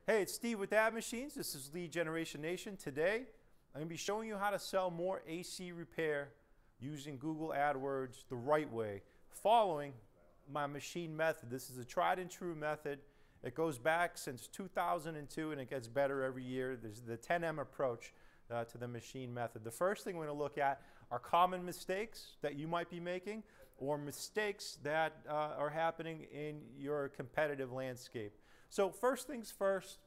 Hey, it's Steve with AdMachines. This is Lead Generation Nation. Today, I'm going to be showing you how to sell more AC repair using Google AdWords the right way, following my machine method. This is a tried and true method. It goes back since 2002 and it gets better every year. There's the 10M approach to the machine method. The first thing we're going to look at are common mistakes that you might be making or mistakes that are happening in your competitive landscape. So first things first,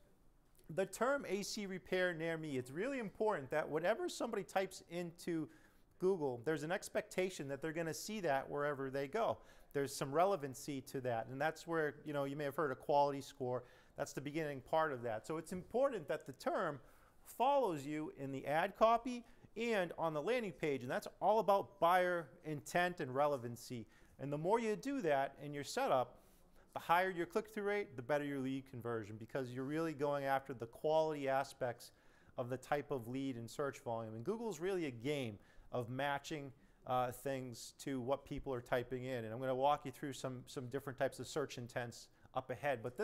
the term AC repair near me, it's really important that whatever somebody types into Google, there's an expectation that they're going to see that wherever they go. There's some relevancy to that, and that's where, you may have heard a quality score. That's the beginning part of that. So it's important that the term follows you in the ad copy and on the landing page, and that's all about buyer intent and relevancy. And the more you do that in your setup, the higher your click-through rate, the better your lead conversion, because you're really going after the quality aspects of the type of lead and search volume. And Google's really a game of matching things to what people are typing in. And I'm going to walk you through some different types of search intents up ahead. But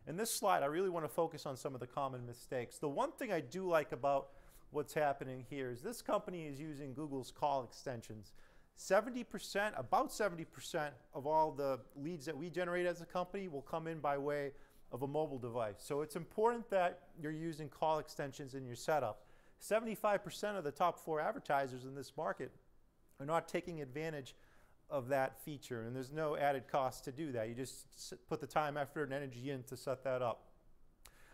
in this slide, I really want to focus on some of the common mistakes. The one thing I do like about what's happening here is this company is using Google's call extensions. 70%, about 70% of all the leads that we generate as a company will come in by way of a mobile device. So it's important that you're using call extensions in your setup. 75% of the top 4 advertisers in this market are not taking advantage of that feature, and there's no added cost to do that. You just put the time, effort, and energy in to set that up.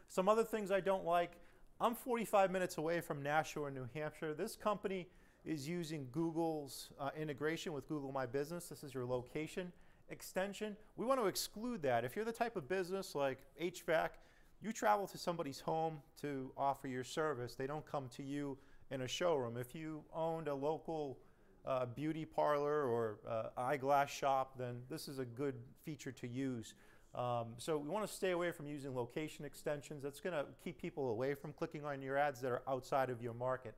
Some other things I don't like, I'm 45 minutes away from Nashua, New Hampshire. This company is using Google's integration with Google My Business. This is your location extension. We want to exclude that. If you're the type of business like HVAC, you travel to somebody's home to offer your service. They don't come to you in a showroom. If you owned a local beauty parlor or eyeglass shop, then this is a good feature to use. So we want to stay away from using location extensions. That's going to keep people away from clicking on your ads that are outside of your market.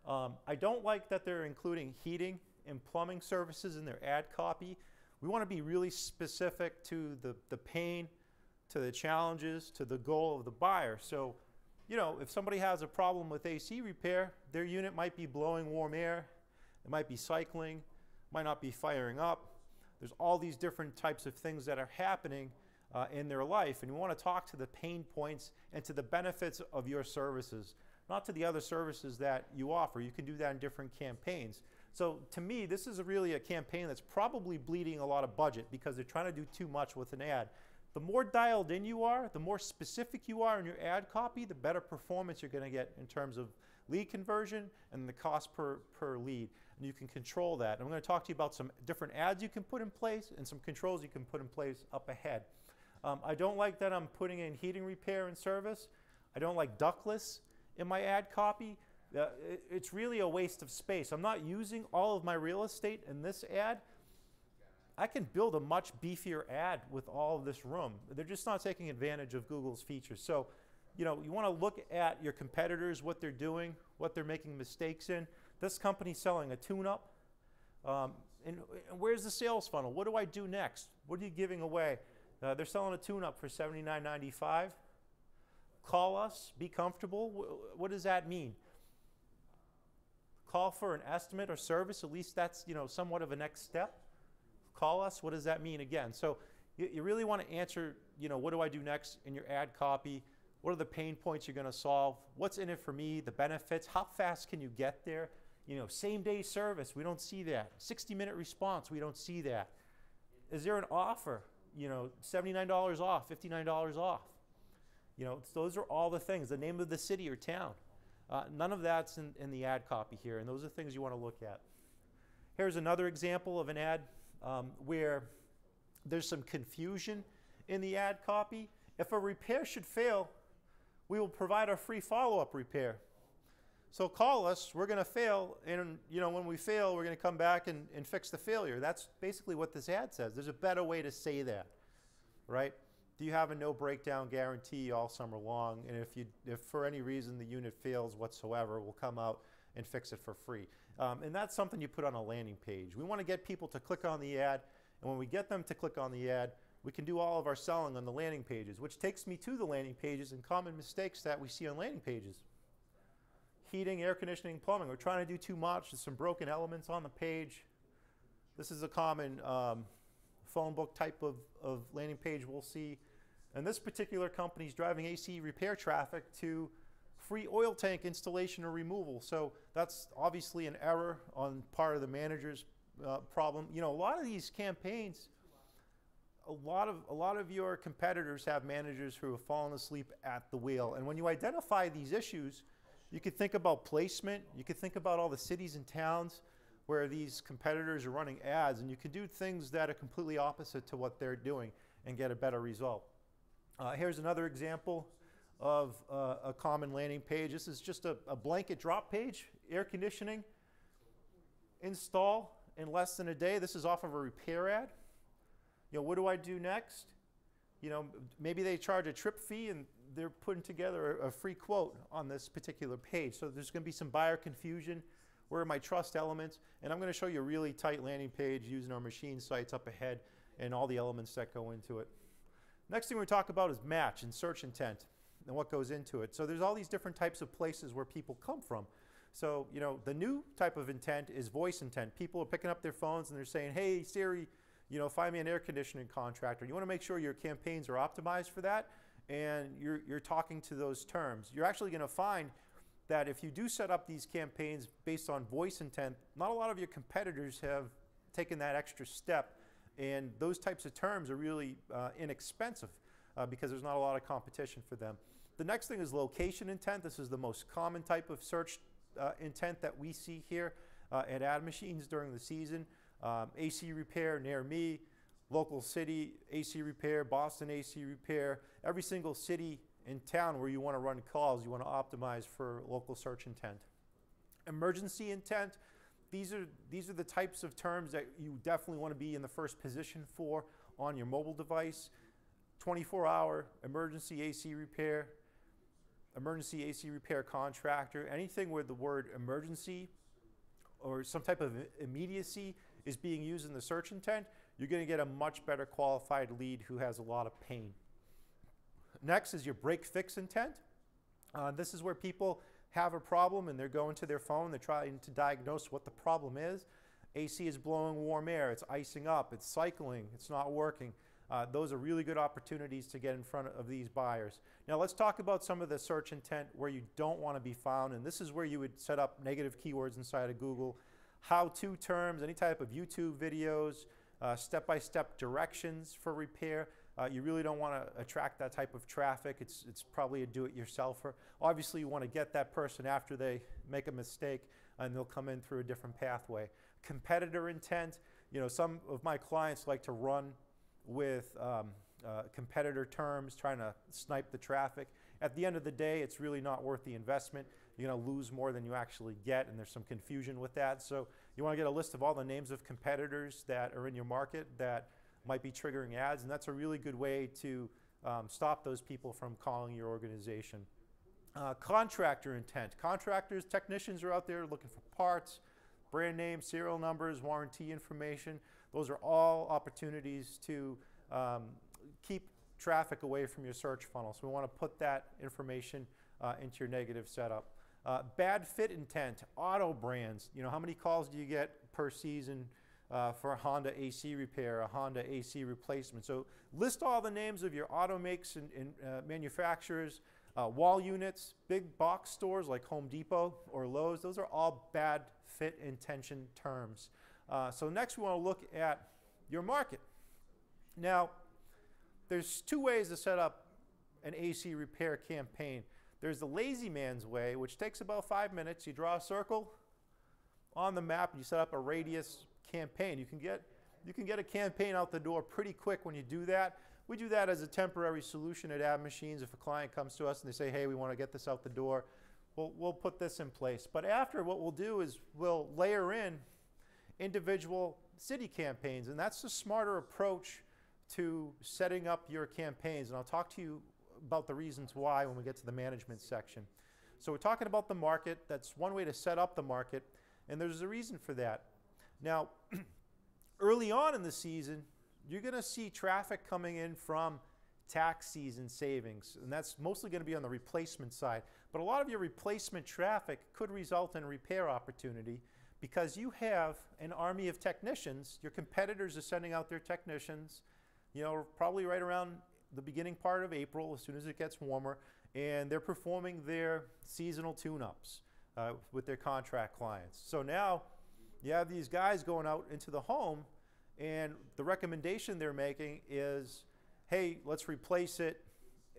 I don't like that they're including heating and plumbing services in their ad copy. We want to be really specific to the pain, to the challenges, to the goal of the buyer. So, if somebody has a problem with AC repair, their unit might be blowing warm air, it might be cycling, might not be firing up. There's all these different types of things that are happening in their life, and you want to talk to the pain points and to the benefits of your services, not to the other services that you offer. You can do that in different campaigns. So to me, this is really a campaign that's probably bleeding a lot of budget because they're trying to do too much with an ad. The more dialed in you are, the more specific you are in your ad copy, the better performance you're going to get in terms of lead conversion and the cost per lead. And you can control that. And I'm going to talk to you about some different ads you can put in place and some controls you can put in place up ahead. I don't like that I'm putting in heating repair and service. I don't like ductless in my ad copy. It's really a waste of space. I'm not using all of my real estate in this ad. I can build a much beefier ad with all of this room. They're just not taking advantage of Google's features. So, you want to look at your competitors, what they're doing, what they're making mistakes in. This company's selling a tune-up. And where's the sales funnel? What do I do next? What are you giving away? They're selling a tune-up for $79.95. Call us, be comfortable. What does that mean? Call for an estimate or service, at least that's somewhat of a next step. Call us, what does that mean again? So you really want to answer, what do I do next in your ad copy? What are the pain points you're going to solve? What's in it for me? The benefits? How fast can you get there? Same day service, we don't see that. 60-minute response, we don't see that. Is there an offer? $79 off, $59 off. Those are all the things, the name of the city or town. None of that's in the ad copy here, and those are things you want to look at. Here's another example of an ad where there's some confusion in the ad copy. If a repair should fail, we will provide a free follow-up repair. So call us, we're going to fail, and when we fail, we're going to come back and fix the failure. That's basically what this ad says. There's a better way to say that, right? Do you have a no breakdown guarantee all summer long? And if for any reason the unit fails whatsoever, we'll come out and fix it for free. And that's something you put on a landing page. We want to get people to click on the ad, and when we get them to click on the ad, we can do all of our selling on the landing pages, which takes me to the landing pages and common mistakes that we see on landing pages. Heating, air conditioning, plumbing. We're trying to do too much. There's some broken elements on the page. This is a common phone book type of landing page we'll see. And this particular company is driving AC repair traffic to free oil tank installation or removal. So that's obviously an error on part of the manager's problem. You know, a lot of these campaigns, a lot of your competitors have managers who have fallen asleep at the wheel. And when you identify these issues, you could think about placement. You could think about all the cities and towns where these competitors are running ads, and you can do things that are completely opposite to what they're doing and get a better result. Here's another example of a common landing page. This is just a blanket drop page, air conditioning, install in less than a day. This is off of a repair ad. You know, what do I do next? You know, maybe they charge a trip fee and they're putting together a free quote on this particular page. So there's going to be some buyer confusion. Where are my trust elements? And I'm going to show you a really tight landing page using our machine sites up ahead and all the elements that go into it. Next thing we're going to talk about is match and search intent and what goes into it. So there's all these different types of places where people come from. So, you know, the new type of intent is voice intent. People are picking up their phones and they're saying, hey, Siri, you know, find me an air conditioning contractor. You want to make sure your campaigns are optimized for that, and you're talking to those terms. You're actually going to find that if you do set up these campaigns based on voice intent, not a lot of your competitors have taken that extra step, and those types of terms are really inexpensive because there's not a lot of competition for them. The next thing is location intent. This is the most common type of search intent that we see here at AdMachines during the season. AC repair near me, local city AC repair, Boston AC repair, every single city in town where you want to run calls, you want to optimize for local search intent. Emergency intent, these are the types of terms that you definitely want to be in the first position for on your mobile device. 24-hour emergency AC repair contractor, anything where the word emergency or some type of immediacy is being used in the search intent, you're going to get a much better qualified lead who has a lot of pain. Next is your break fix intent. This is where people have a problem and they're going to their phone, they're trying to diagnose what the problem is. AC is blowing warm air, it's icing up, it's cycling, it's not working. Those are really good opportunities to get in front of these buyers. Now let's talk about some of the search intent where you don't want to be found, and this is where you would set up negative keywords inside of Google. How-to terms, any type of YouTube videos, step-by-step directions for repair. You really don't want to attract that type of traffic. It's probably a do-it-yourselfer. Obviously, you want to get that person after they make a mistake, and they'll come in through a different pathway. Competitor intent, you know, some of my clients like to run with competitor terms, trying to snipe the traffic. At the end of the day, it's really not worth the investment. You're going to lose more than you actually get, and there's some confusion with that. So you want to get a list of all the names of competitors that are in your market that might be triggering ads, and that's a really good way to stop those people from calling your organization. Contractor intent. Contractors, technicians are out there looking for parts, brand names, serial numbers, warranty information. Those are all opportunities to keep traffic away from your search funnel. So we want to put that information into your negative setup. Bad fit intent, auto brands. You know, how many calls do you get per season for a Honda AC repair, a Honda AC replacement? So list all the names of your auto makes and manufacturers, wall units, big box stores like Home Depot or Lowe's. Those are all bad fit intention terms. So next we want to look at your market. Now, there's two ways to set up an AC repair campaign. There's the lazy man's way, which takes about 5 minutes. You draw a circle on the map and you set up a radius campaign. You can get a campaign out the door pretty quick when you do that. We do that as a temporary solution at AdMachines. If a client comes to us and they say, hey, we want to get this out the door, we'll put this in place. But after, what we'll do is we'll layer in individual city campaigns, and that's the smarter approach to setting up your campaigns. And I'll talk to you about the reasons why when we get to the management section. So we're talking about the market. That's one way to set up the market, and there's a reason for that. Now, early on in the season, you're going to see traffic coming in from tax season savings, and that's mostly going to be on the replacement side. But a lot of your replacement traffic could result in repair opportunity because you have an army of technicians. Your competitors are sending out their technicians, you know, probably right around the beginning part of April, as soon as it gets warmer, and they're performing their seasonal tune-ups with their contract clients. So now you have these guys going out into the home, and the recommendation they're making is, hey, let's replace it,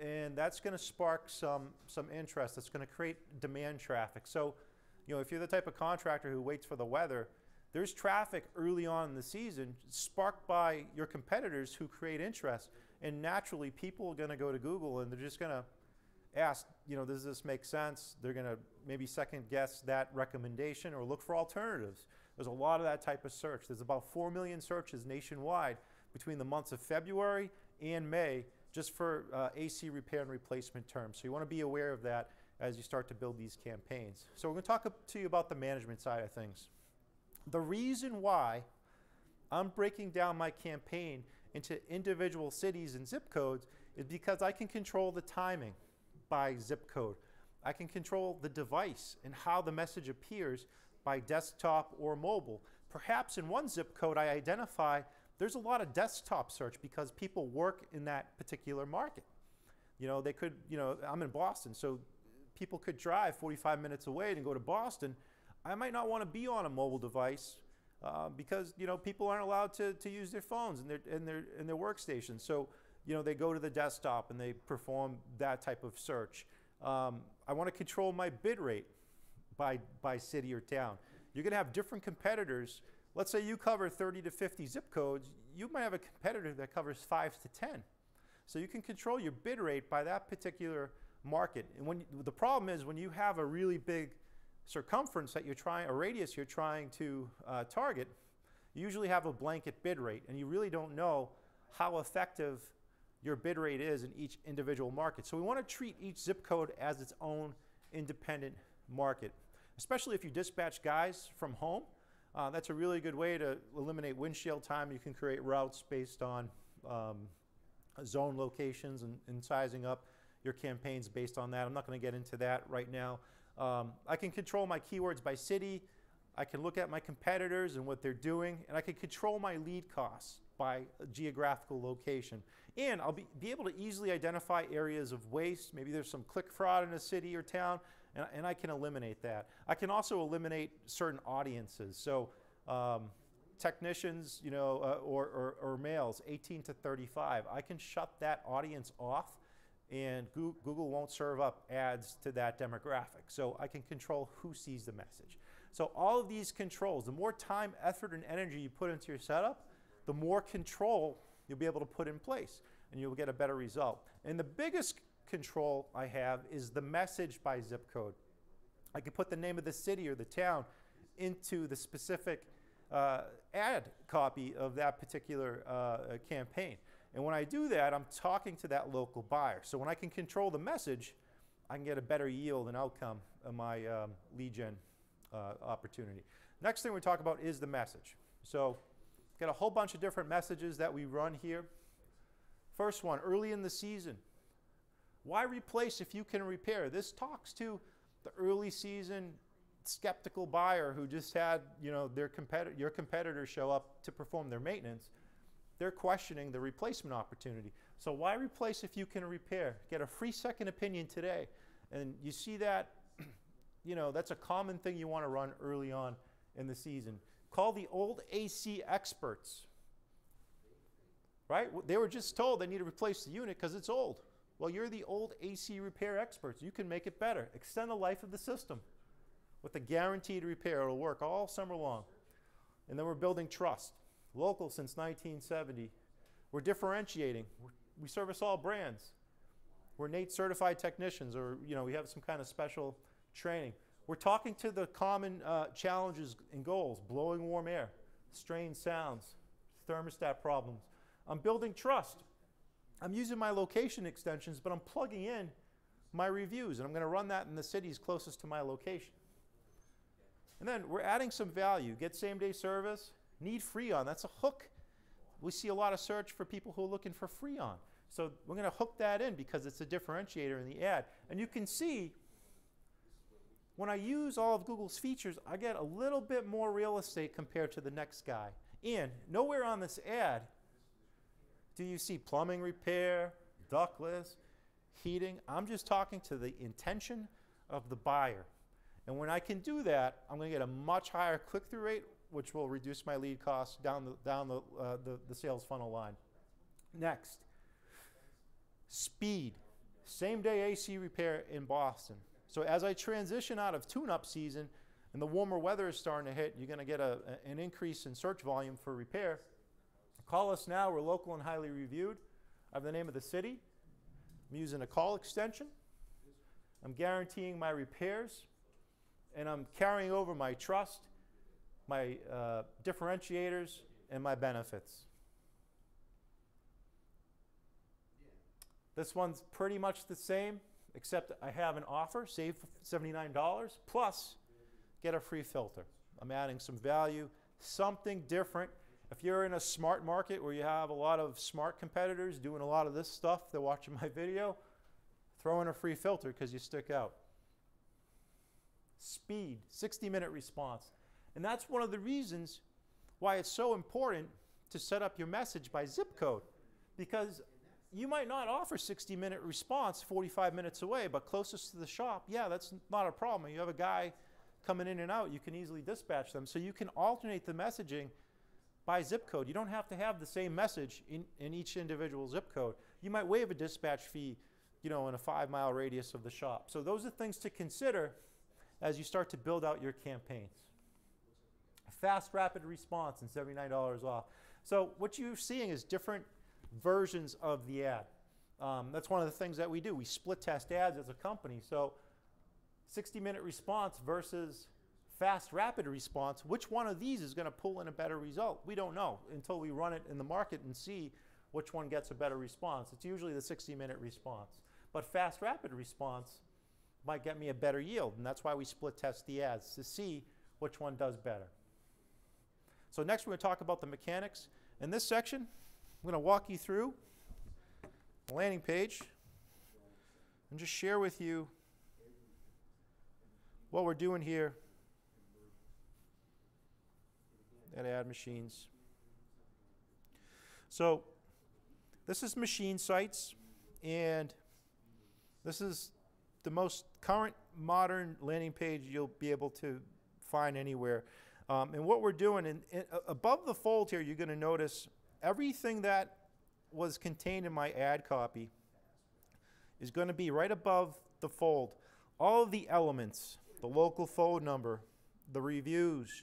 and that's going to spark some interest. That's going to create demand traffic. So, you know, if you're the type of contractor who waits for the weather, there's traffic early on in the season sparked by your competitors who create interest, and naturally people are going to go to Google and they're just going to ask, you know, does this make sense? They're going to maybe second guess that recommendation or look for alternatives. There's a lot of that type of search. There's about 4 million searches nationwide between the months of February and May just for AC repair and replacement terms. So you want to be aware of that as you start to build these campaigns. So we're going to talk to you about the management side of things. The reason why I'm breaking down my campaign into individual cities and zip codes is because I can control the timing by zip code. I can control the device and how the message appears by desktop or mobile. Perhaps in one zip code I identify there's a lot of desktop search because people work in that particular market. You know, they could, you know, I'm in Boston, so people could drive 45 minutes away and go to Boston. I might not want to be on a mobile device because, you know, people aren't allowed to use their phones and their workstations. So, you know, they go to the desktop and they perform that type of search. I want to control my bid rate by city or town. You're going to have different competitors. Let's say you cover 30 to 50 zip codes. You might have a competitor that covers 5 to 10. So you can control your bid rate by that particular market. And the problem is when you have a really big circumference that you're trying, a radius you're trying to target, you usually have a blanket bid rate, and you really don't know how effective your bid rate is in each individual market. So we want to treat each zip code as its own independent market, especially if you dispatch guys from home. That's a really good way to eliminate windshield time. You can create routes based on zone locations and sizing up your campaigns based on that. I'm not going to get into that right now. I can control my keywords by city. I can look at my competitors and what they're doing, and I can control my lead costs by geographical location. And I'll be able to easily identify areas of waste. Maybe there's some click fraud in a city or town, and I can eliminate that. I can also eliminate certain audiences. So technicians, you know, or males 18 to 35, I can shut that audience off, and Google won't serve up ads to that demographic. So I can control who sees the message. So all of these controls, the more time, effort, and energy you put into your setup, the more control you'll be able to put in place, and you'll get a better result. And the biggest control I have is the message by zip code. I can put the name of the city or the town into the specific ad copy of that particular campaign. And when I do that, I'm talking to that local buyer. So when I can control the message, I can get a better yield and outcome of my lead gen opportunity. Next thing we talk about is the message. So got a whole bunch of different messages that we run here. First one, early in the season. Why replace if you can repair? This talks to the early season skeptical buyer who just had, you know, your competitor show up to perform their maintenance. They're questioning the replacement opportunity. So why replace if you can repair? Get a free second opinion today. And you see that, you know, that's a common thing you want to run early on in the season. Call the old AC experts, right? They were just told they need to replace the unit because it's old. Well, you're the old AC repair experts. You can make it better. Extend the life of the system with a guaranteed repair. It'll work all summer long. And then we're building trust. Local since 1970. We're differentiating. We service all brands. We're NATE certified technicians, or, you know, we have some kind of special training. We're talking to the common challenges and goals: blowing warm air, strained sounds, thermostat problems. I'm building trust. I'm using my location extensions, but I'm plugging in my reviews, and I'm going to run that in the cities closest to my location. And then we're adding some value. Get same-day service. Need Freon. That's a hook. we see a lot of search for people who are looking for Freon. So we're going to hook that in because it's a differentiator in the ad. And you can see when I use all of Google's features, I get a little bit more real estate compared to the next guy. And nowhere on this ad do you see plumbing repair, ductless, heating. I'm just talking to the intention of the buyer. And when I can do that, I'm going to get a much higher click-through rate, which will reduce my lead costs down the sales funnel line. Next, speed. Same day AC repair in Boston. So as I transition out of tune-up season and the warmer weather is starting to hit, you're going to get an increase in search volume for repair. Call us now. We're local and highly reviewed. I have the name of the city. I'm using a call extension. I'm guaranteeing my repairs. And I'm carrying over my trust, my differentiators, and my benefits. This one's pretty much the same, except I have an offer, save $79, plus get a free filter. I'm adding some value, something different. If you're in a smart market where you have a lot of smart competitors doing a lot of this stuff, they're watching my video, throw in a free filter because you stick out. Speed, 60-minute response. And that's one of the reasons why it's so important to set up your message by zip code, because you might not offer 60-minute response 45 minutes away, but closest to the shop, yeah, that's not a problem. You have a guy coming in and out, you can easily dispatch them. So you can alternate the messaging by zip code. You don't have to have the same message in each individual zip code. You might waive a dispatch fee, you know, in a 5-mile radius of the shop. So those are things to consider as you start to build out your campaigns. Fast, rapid response and $79 off. So what you're seeing is different versions of the ad. That's one of the things that we do. We split test ads as a company. So 60-minute response versus fast, rapid response, which one of these is going to pull in a better result? We don't know until we run it in the market and see which one gets a better response. It's usually the 60-minute response. But fast, rapid response might get me a better yield, and that's why we split test the ads to see which one does better. So next we're going to talk about the mechanics. In this section, I'm going to walk you through the landing page and just share with you what we're doing here at AdMachines. So this is machine sites, and this is the most current modern landing page you'll be able to find anywhere. And what we're doing, above the fold here, you're going to notice everything that was contained in my ad copy is going to be right above the fold. All of the elements, the local phone number, the reviews.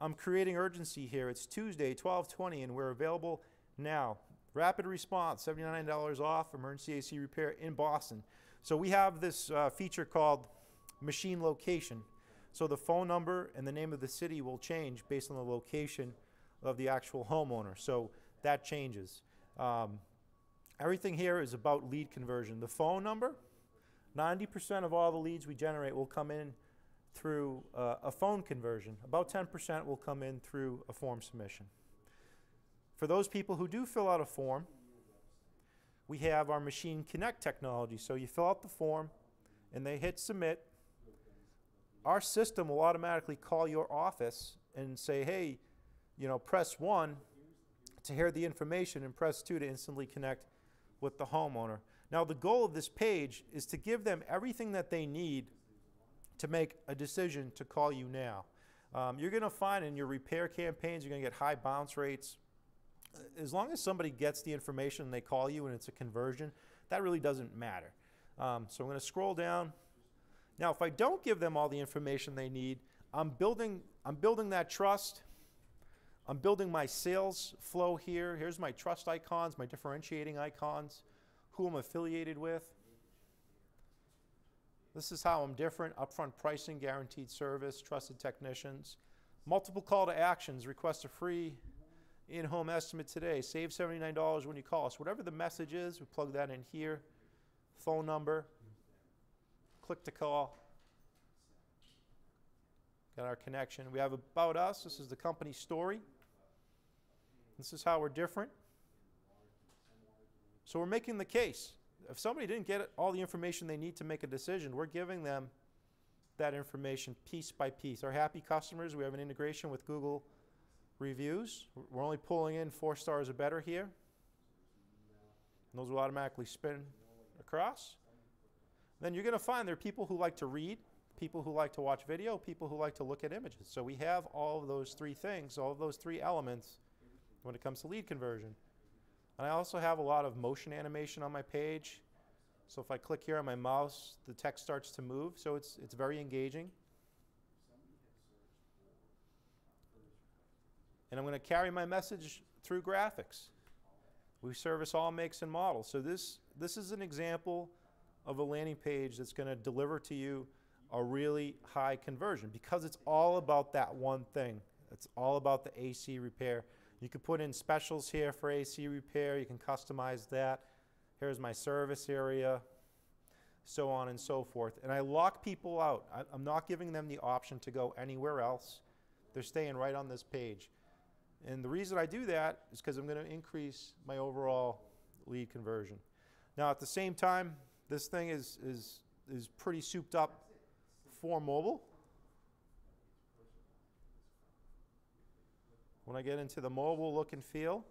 I'm creating urgency here. It's Tuesday, 12/20, and we're available now. Rapid response, $79 off, emergency AC repair in Boston. So we have this feature called machine location. So the phone number and the name of the city will change based on the location of the actual homeowner. So that changes. Everything here is about lead conversion. The phone number, 90% of all the leads we generate will come in through a phone conversion. About 10% will come in through a form submission. For those people who do fill out a form, we have our Machine Connect technology. So you fill out the form and they hit submit. Our system will automatically call your office and say, hey, you know, press 1 to hear the information and press 2 to instantly connect with the homeowner. Now the goal of this page is to give them everything that they need to make a decision to call you now. You're going to find in your repair campaigns, you're going to get high bounce rates. As long as somebody gets the information and they call you and it's a conversion, that really doesn't matter. So I'm going to scroll down. Now, if I don't give them all the information they need, I'm building that trust. I'm building my sales flow here. Here's my trust icons, my differentiating icons, who I'm affiliated with. This is how I'm different: upfront pricing, guaranteed service, trusted technicians. Multiple call to actions: request a free in-home estimate today, save $79 when you call us. Whatever the message is, we plug that in here. Phone number, click to call. Got our connection. We have about us. This is the company story. This is how we're different. So we're making the case. If somebody didn't get all the information they need to make a decision, we're giving them that information piece by piece. Our happy customers, we have an integration with Google Reviews. We're only pulling in 4 stars or better here. And those will automatically spin across. Then you're going to find there are people who like to read, people who like to watch video, people who like to look at images. So we have all of those 3 things, all of those 3 elements when it comes to lead conversion. And I also have a lot of motion animation on my page. So if I click here on my mouse, the text starts to move. So it's very engaging. And I'm going to carry my message through graphics. We service all makes and models. So this is an example of a landing page that's going to deliver to you a really high conversion because it's all about that one thing. It's all about the AC repair. You can put in specials here for AC repair. You can customize that. Here's my service area, so on and so forth. And I lock people out. I'm not giving them the option to go anywhere else. They're staying right on this page. And the reason I do that is because I'm going to increase my overall lead conversion. Now at the same time, this thing is pretty souped up for mobile. When I get into the mobile look and feel,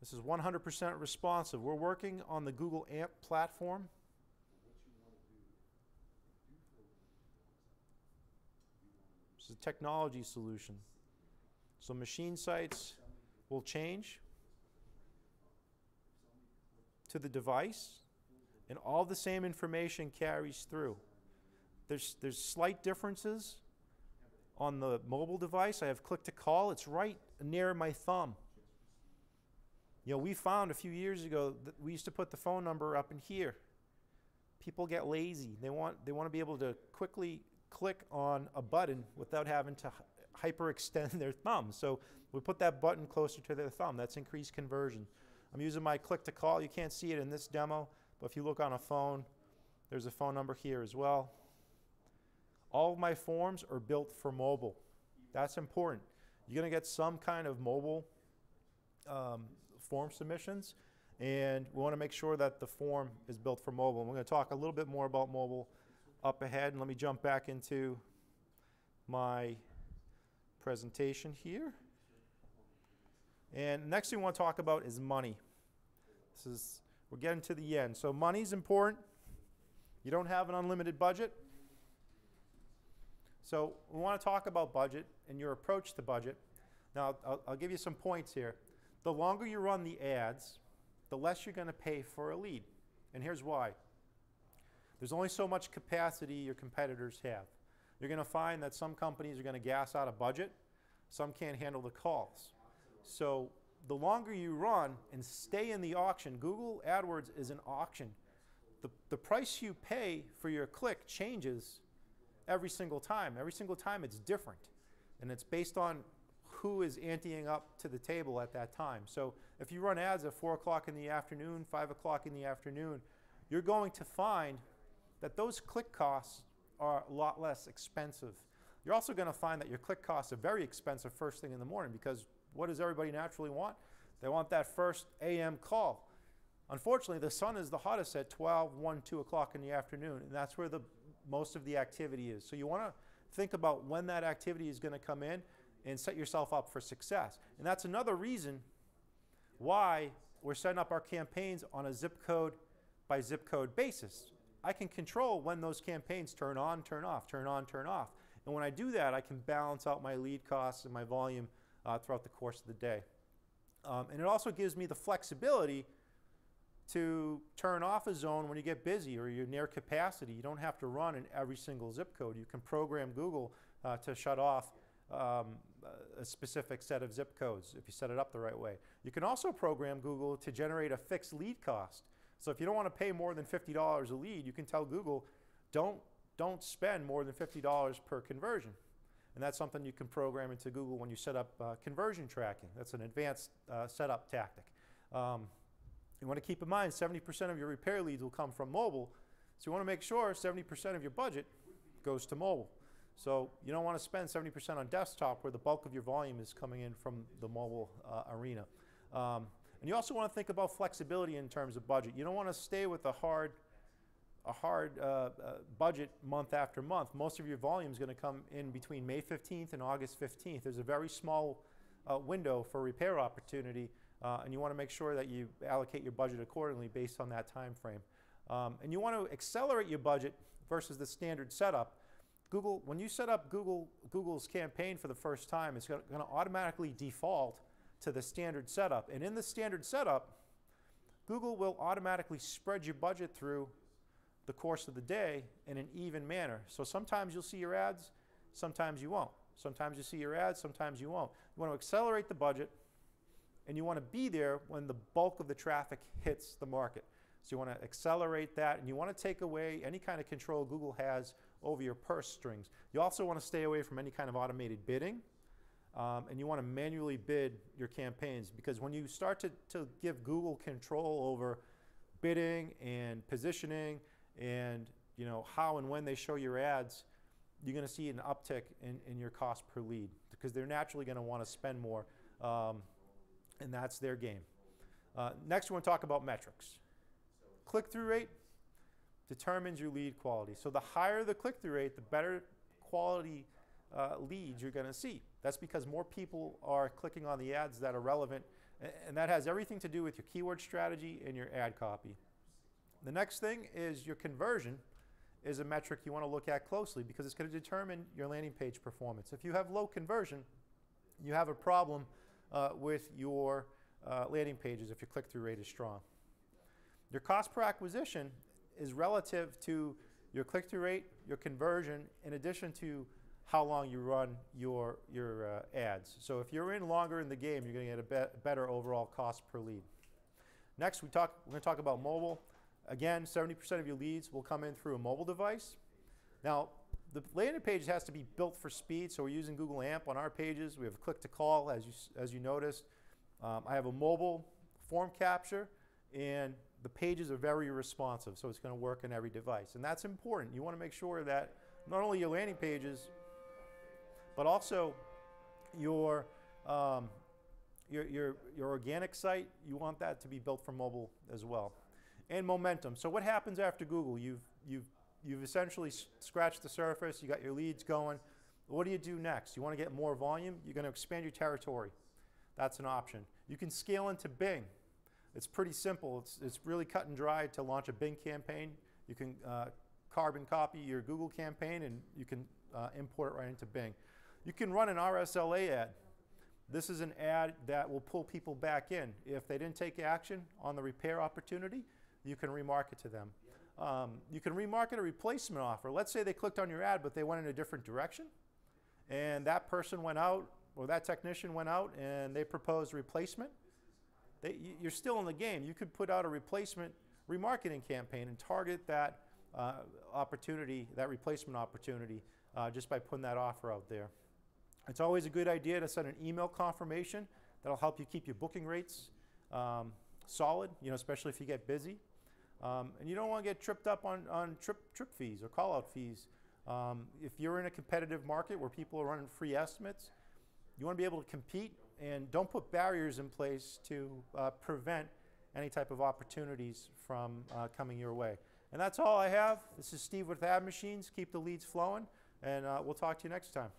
this is 100% responsive. We're working on the Google AMP platform. This is a technology solution. So machine sites will change to the device, and all the same information carries through. There's slight differences on the mobile device. I have click to call. It's right near my thumb. You know, we found a few years ago that we used to put the phone number up in here. People get lazy. They want to be able to quickly click on a button without having to hyperextend their thumb. So we put that button closer to their thumb. That's increased conversion. I'm using my click to call. You can't see it in this demo, but if you look on a phone, there's a phone number here as well. All of my forms are built for mobile. That's important. You're going to get some kind of mobile form submissions, and we want to make sure that the form is built for mobile. And we're going to talk a little bit more about mobile up ahead. And let me jump back into my presentation here. And next thing we want to talk about is money. We're getting to the end. So money's important. You don't have an unlimited budget. So we want to talk about budget and your approach to budget. Now, I'll give you some points here. The longer you run the ads, the less you're going to pay for a lead. And here's why. There's only so much capacity your competitors have. You're going to find that some companies are going to gas out of budget. Some can't handle the calls. So the longer you run and stay in the auction, Google AdWords is an auction. The price you pay for your click changes every single time. Every single time it's different. And it's based on who is anteing up to the table at that time. So if you run ads at 4 o'clock in the afternoon, 5 o'clock in the afternoon, you're going to find that those click costs are a lot less expensive. You're also going to find that your click costs are very expensive first thing in the morning, because what does everybody naturally want? They want that first AM call. Unfortunately, the sun is the hottest at 12, 1, 2 o'clock in the afternoon, and that's where most of the activity is. So you want to think about when that activity is going to come in and set yourself up for success. And that's another reason why we're setting up our campaigns on a zip code by zip code basis. I can control when those campaigns turn on, turn off, turn on, turn off. And when I do that, I can balance out my lead costs and my volume throughout the course of the day. And it also gives me the flexibility to turn off a zone when you get busy or you're near capacity. You don't have to run in every single zip code. You can program Google to shut off a specific set of zip codes if you set it up the right way. You can also program Google to generate a fixed lead cost. So if you don't want to pay more than $50 a lead, you can tell Google, don't spend more than $50 per conversion. And that's something you can program into Google when you set up conversion tracking. That's an advanced setup tactic. You want to keep in mind 70% of your repair leads will come from mobile. So you want to make sure 70% of your budget goes to mobile. So you don't want to spend 70% on desktop where the bulk of your volume is coming in from the mobile arena. And you also want to think about flexibility in terms of budget. You don't want to stay with a hard budget month after month. Most of your volume is going to come in between May 15th and August 15th. There's a very small window for repair opportunity, and you want to make sure that you allocate your budget accordingly based on that time frame. And you want to accelerate your budget versus the standard setup. When you set up Google's campaign for the first time, it's going to automatically default to the standard setup. And in the standard setup, Google will automatically spread your budget through the course of the day in an even manner. So sometimes you'll see your ads, sometimes you won't. Sometimes you see your ads, sometimes you won't. You want to accelerate the budget, and you want to be there when the bulk of the traffic hits the market. So you want to accelerate that, and you want to take away any kind of control Google has over your purse strings. You also want to stay away from any kind of automated bidding, and you want to manually bid your campaigns, because when you start to give Google control over bidding and positioning and how and when they show your ads, you're going to see an uptick in your cost per lead, because they're naturally going to want to spend more, and that's their game. Next, we're going to talk about metrics. Click-through rate determines your lead quality. So the higher the click-through rate, the better quality leads you're going to see. That's because more people are clicking on the ads that are relevant, and that has everything to do with your keyword strategy and your ad copy. The next thing is your conversion is a metric you want to look at closely, because it's going to determine your landing page performance. If you have low conversion, you have a problem with your landing pages if your click-through rate is strong. Your cost per acquisition is relative to your click-through rate, your conversion, in addition to how long you run your ads. So if you're in longer in the game, you're going to get a better overall cost per lead. Next, we're going to talk about mobile. Again, 70% of your leads will come in through a mobile device. Now, the landing page has to be built for speed, so we're using Google AMP on our pages. We have click-to-call, as you noticed. I have a mobile form capture, and the pages are very responsive, so it's going to work on every device. And that's important. You want to make sure that not only your landing pages, but also your organic site, you want that to be built for mobile as well. And momentum. So what happens after Google? You've essentially scratched the surface. You got your leads going. What do you do next? You want to get more volume? You're going to expand your territory. That's an option. You can scale into Bing. It's pretty simple. It's really cut and dry to launch a Bing campaign. You can carbon copy your Google campaign, and you can import it right into Bing. You can run an RSLA ad. This is an ad that will pull people back in. If they didn't take action on the repair opportunity, you can remarket to them. You can remarket a replacement offer. Let's say they clicked on your ad, but they went in a different direction, and that person went out, or that technician went out, and they proposed replacement. You're still in the game. You could put out a replacement remarketing campaign and target that opportunity, that replacement opportunity, just by putting that offer out there. It's always a good idea to send an email confirmation. That'll help you keep your booking rates solid, especially if you get busy. And you don't want to get tripped up on trip fees or call-out fees. If you're in a competitive market where people are running free estimates, you want to be able to compete, and don't put barriers in place to prevent any type of opportunities from coming your way. And that's all I have. This is Steve with AdMachines. Keep the leads flowing, and we'll talk to you next time.